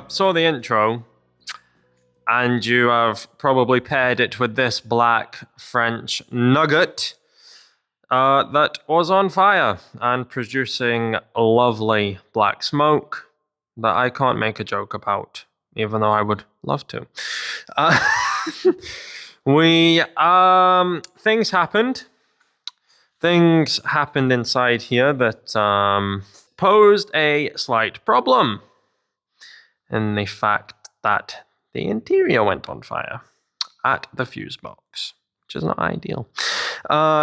saw the intro, and you have probably paired it with this black French nugget that was on fire and producing lovely black smoke that I can't make a joke about, even though I would love to. Things happened. Things happened inside here that posed a slight problem in the fact that the interior went on fire at the fuse box, which is not ideal.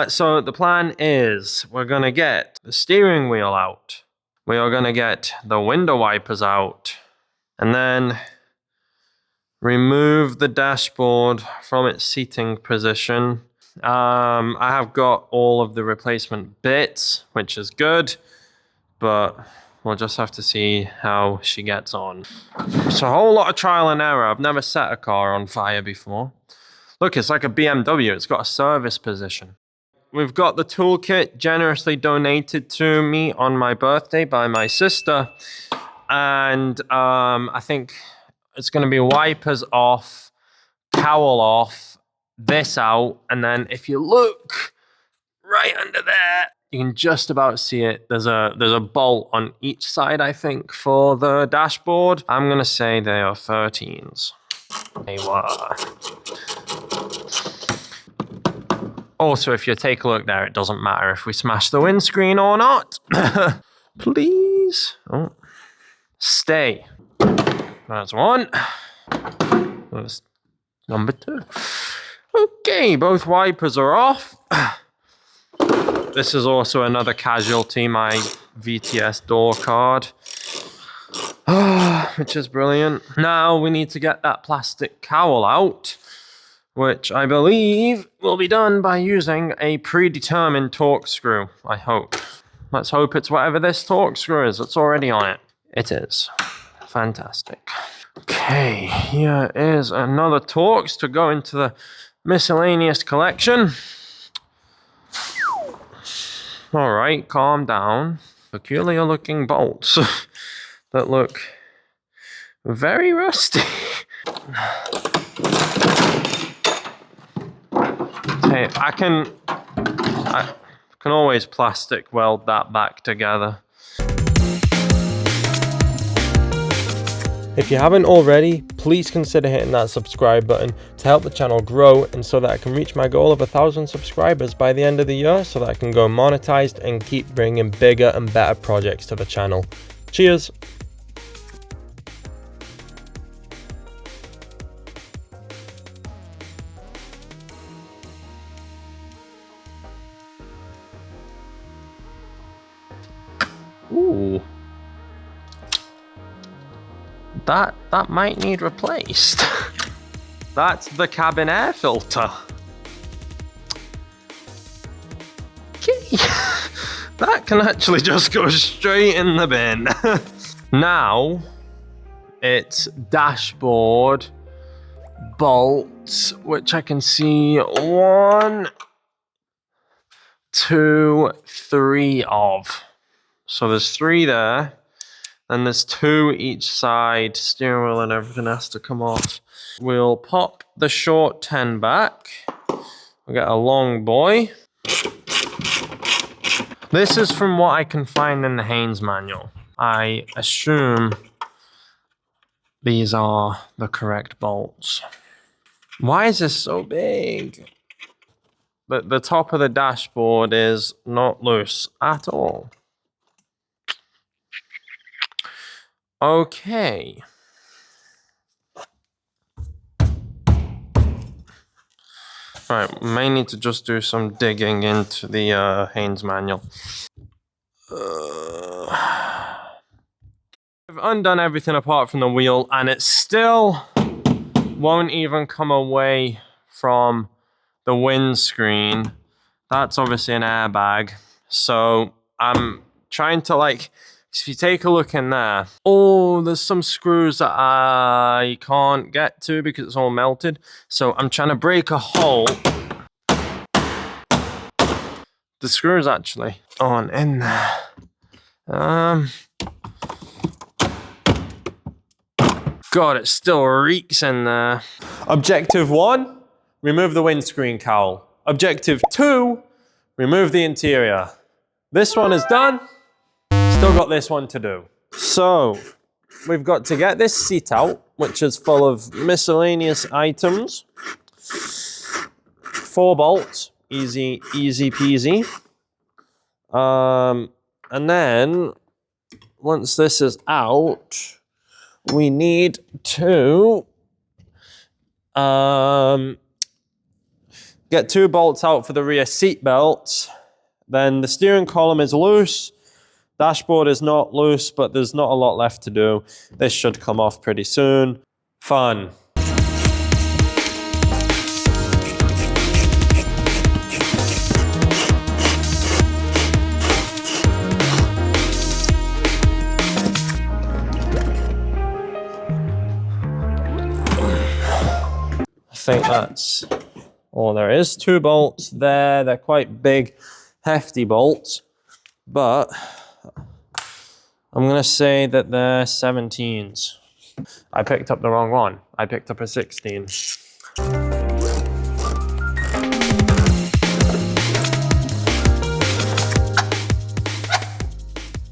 So the plan is we're going to get the steering wheel out. We are going to get the window wipers out. And then remove the dashboard from its seating position. I have got all of the replacement bits, which is good. But we'll just have to see how she gets on. It's a whole lot of trial and error. I've never set a car on fire before. Look, it's like a BMW. It's got a service position. We've got the toolkit generously donated to me on my birthday by my sister. And I think it's going to be wipers off, cowl off, this out. And then if you look right under there, you can just about see it. There's a bolt on each side, I think, for the dashboard. I'm going to say they are 13s. They were. Also, if you take a look there, it doesn't matter if we smash the windscreen or not. Please. Oh. Stay. That's one. That's number two. Okay, both wipers are off. This is also another casualty, my VTS door card, which is brilliant. Now we need to get that plastic cowl out, which I believe will be done by using a predetermined torque screw, I hope. Let's hope it's whatever this torque screw is that's already on it. It is. Fantastic. Okay, here is another Torx to go into the miscellaneous collection. All right, calm down. Peculiar looking bolts that look very rusty. Okay, I can always plastic weld that back together. If you haven't already, please consider hitting that subscribe button to help the channel grow and so that I can reach my goal of 1,000 subscribers by the end of the year so that I can go monetized and keep bringing bigger and better projects to the channel. Cheers! Ooh. That might need replaced. That's the cabin air filter. Okay. That can actually just go straight in the bin. Now, it's dashboard bolts, which I can see 1, 2, 3 of. So there's 3 there. And there's 2 each side. Steering wheel and everything has to come off. We'll pop the short 10 back. We'll get a long boy. This is from what I can find in the Haynes manual. I assume these are the correct bolts. Why is this so big? The top of the dashboard is not loose at all. Okay. Right, may need to just do some digging into the Haynes manual. I've undone everything apart from the wheel, and it still won't even come away from the windscreen. That's obviously an airbag. So I'm trying to if you take a look in there, oh, there's some screws that I can't get to because it's all melted. So I'm trying to break a hole. The screws actually aren't in there. God, it still reeks in there. Objective 1, remove the windscreen cowl. Objective 2, remove the interior. This one is done. Still got this one to do. So, we've got to get this seat out, which is full of miscellaneous items. 4 bolts, easy peasy. And then, once this is out, we need to get 2 bolts out for the rear seat belts. Then the steering column is loose. Dashboard is not loose, but there's not a lot left to do. This should come off pretty soon. Fun. I think that's all there is. 2 bolts there. They're quite big, hefty bolts, but I'm gonna say that they're 17s. I picked up the wrong one. I picked up a 16.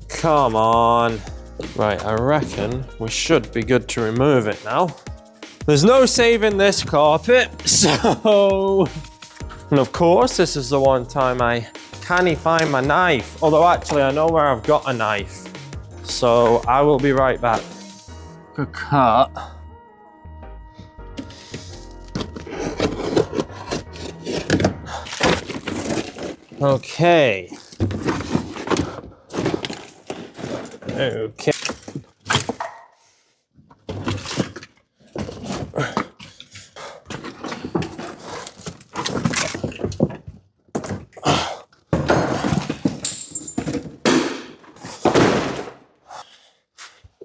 Come on. Right, I reckon we should be good to remove it now. There's no saving this carpet, so... And of course, this is the one time I can't find my knife. Although actually, I know where I've got a knife. So I will be right back. Good cut. Okay. Okay.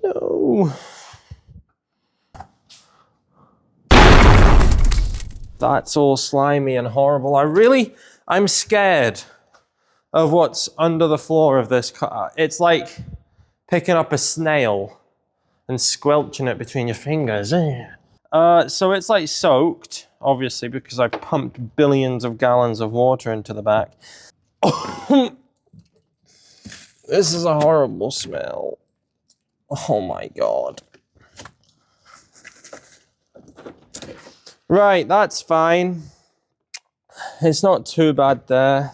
No. That's all slimy and horrible. I'm scared of what's under the floor of this car. It's like picking up a snail and squelching it between your fingers. So it's like soaked, obviously, because I pumped billions of gallons of water into the back. This is a horrible smell. Oh my God. Right, that's fine. It's not too bad there.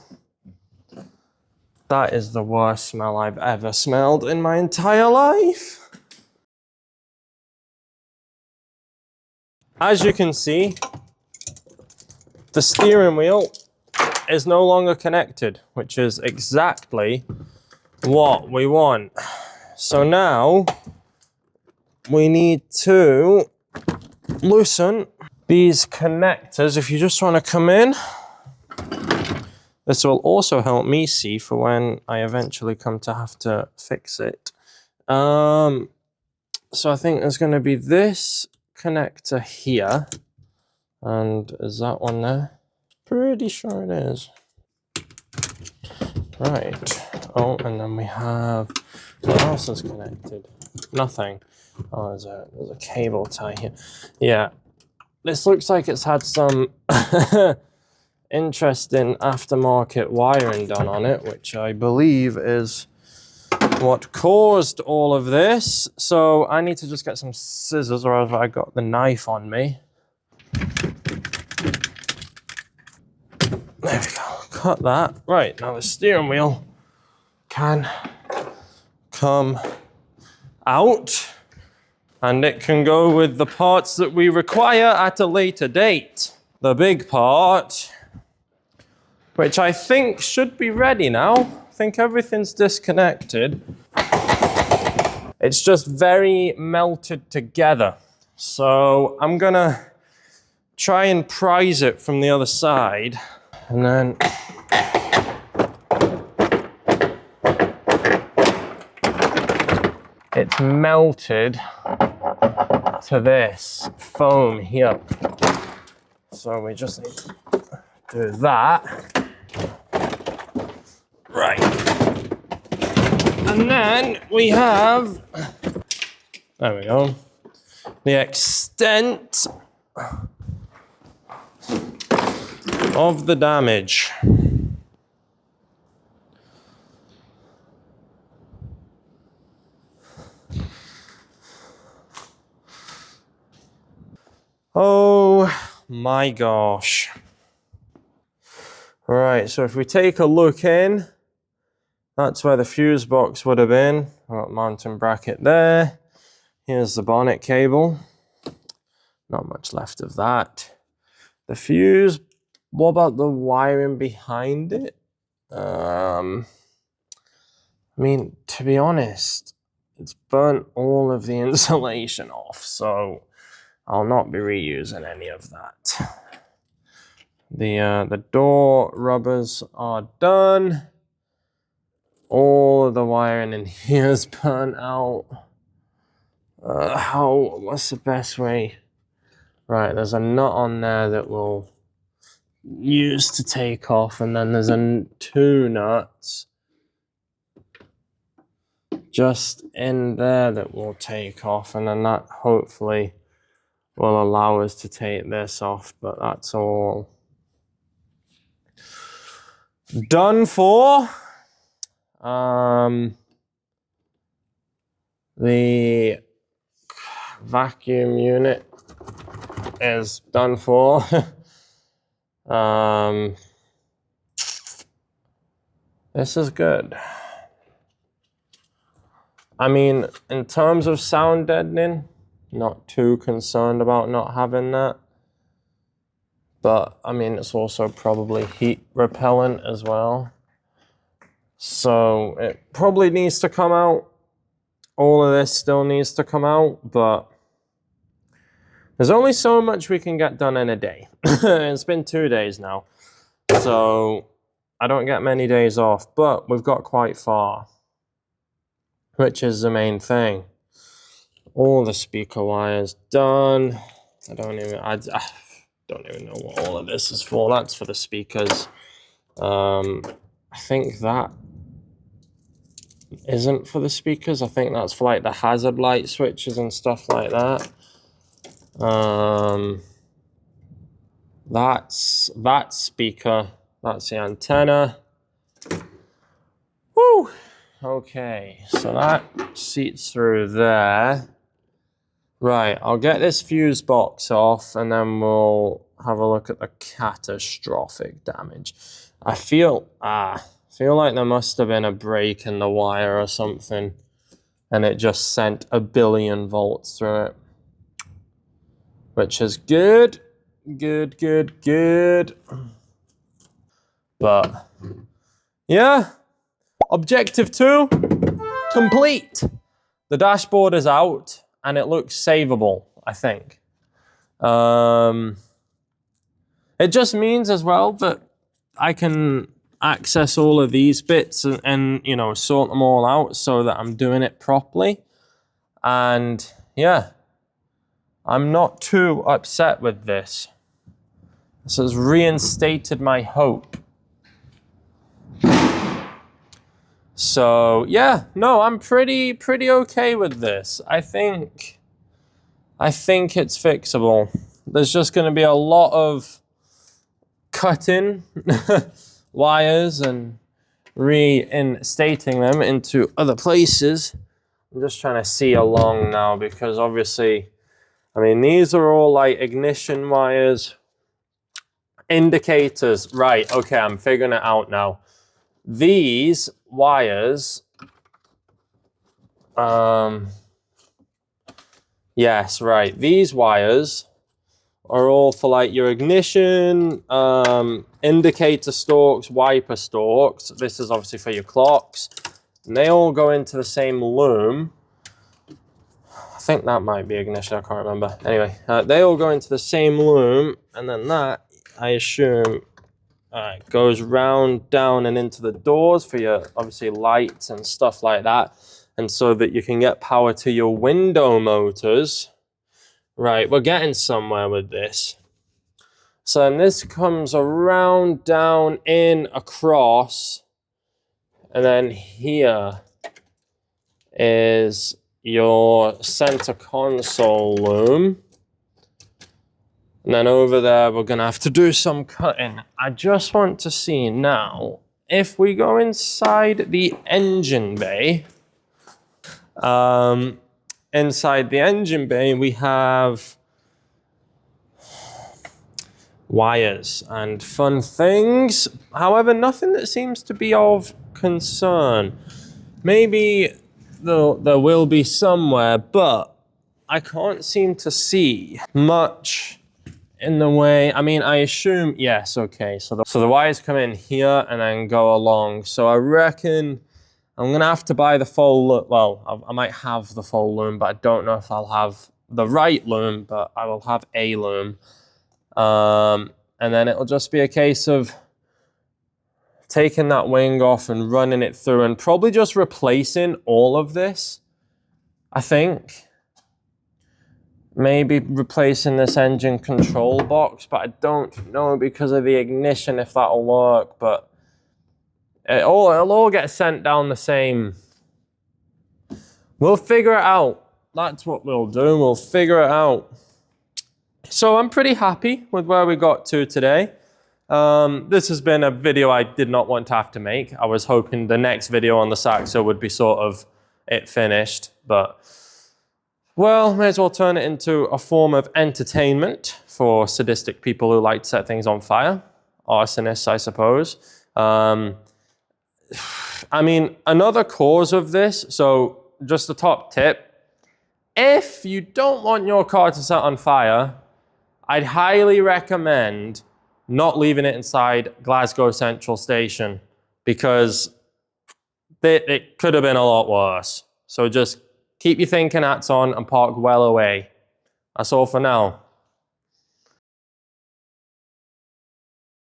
That is the worst smell I've ever smelled in my entire life. As you can see, the steering wheel is no longer connected, which is exactly what we want. So now we need to loosen these connectors. If you just want to come in, this will also help me see for when I eventually come to have to fix it. So I think there's going to be this connector here, and is that one there? Pretty sure it is. Right. Oh, and then we have, what else is connected? Nothing. Oh, there's a cable tie here. Yeah. This looks like it's had some interesting aftermarket wiring done on it, which I believe is what caused all of this. So I need to just get some scissors, or have I got the knife on me? There we go, cut that. Right, now the steering wheel can come out, and it can go with the parts that we require at a later date. The big part, which I think should be ready now. I think everything's disconnected. It's just very melted together. So I'm gonna try and prise it from the other side, and then it's melted to this foam here. So we just need to do that. Right. And then we have, there we go. the extent of the damage. Oh my gosh. All right, so if we take a look in, that's where the fuse box would have been. Got mounting bracket there. Here's the bonnet cable. Not much left of that. The fuse, what about the wiring behind it? I mean, to be honest, it's burnt all of the insulation off, so I'll not be reusing any of that. The door rubbers are done. All of the wiring in here is burnt out. What's the best way? Right, there's a nut on there that we'll use to take off, and then there's two nuts just in there that we'll take off, and then that hopefully will allow us to take this off, but that's all done for. The vacuum unit is done for. This is good. I mean, in terms of sound deadening, not too concerned about not having that. But, I mean, it's also probably heat repellent as well. So, it probably needs to come out. All of this still needs to come out, but there's only so much we can get done in a day. It's been 2 days now, so I don't get many days off, but we've got quite far, which is the main thing. All the speaker wires done. I don't even know what all of this is for. That's for the speakers. I think that isn't for the speakers. I think that's for like the hazard light switches and stuff like that. That's that speaker. That's the antenna. Woo! Okay, so that seats through there. Right, I'll get this fuse box off, and then we'll have a look at the catastrophic damage. I feel like there must have been a break in the wire or something, and it just sent 1 billion volts through it, which is good. Good. But yeah, objective 2 complete. The dashboard is out and it looks savable, I think. It just means as well that I can access all of these bits and you know, sort them all out so that I'm doing it properly. And yeah, I'm not too upset with this. This has reinstated my hope. So yeah, no, I'm pretty okay with this. I think it's fixable. There's just going to be a lot of cutting wires and reinstating them into other places. I'm just trying to see along now because obviously, I mean, these are all like ignition wires, indicators. Right, okay, I'm figuring it out now. These wires, yes, right. These wires are all for like your ignition, indicator stalks, wiper stalks. This is obviously for your clocks. And they all go into the same loom. I think that might be ignition, I can't remember. Anyway, they all go into the same loom, and then that, I assume, goes round, down, and into the doors for your, obviously, lights and stuff like that. And so that you can get power to your window motors. Right, we're getting somewhere with this. So then this comes around, down, in, across. And then here is your center console loom. And then over there, we're gonna have to do some cutting. I just want to see now, if we go inside the engine bay, inside the engine bay, we have wires and fun things. However, nothing that seems to be of concern. Maybe there will be somewhere, but I can't seem to see much in the way. I mean, I assume, yes, okay. So the wires come in here and then go along. So I reckon I'm gonna have to buy the full loom. Well, I might have the full loom, but I don't know if I'll have the right loom, but I will have a loom. And then it'll just be a case of taking that wing off and running it through and probably just replacing all of this, I think. Maybe replacing this engine control box, but I don't know because of the ignition if that'll work, but it'll all get sent down the same. We'll figure it out. That's what we'll do. We'll figure it out. So I'm pretty happy with where we got to today. This has been a video I did not want to have to make. I was hoping the next video on the saxo would be sort of it finished, but well, may as well turn it into a form of entertainment for sadistic people who like to set things on fire. Arsonists, I suppose. I mean, another cause of this, so just a top tip, if you don't want your car to set on fire, I'd highly recommend not leaving it inside Glasgow Central Station because it could have been a lot worse. So just keep your thinking hats on and park well away. That's all for now.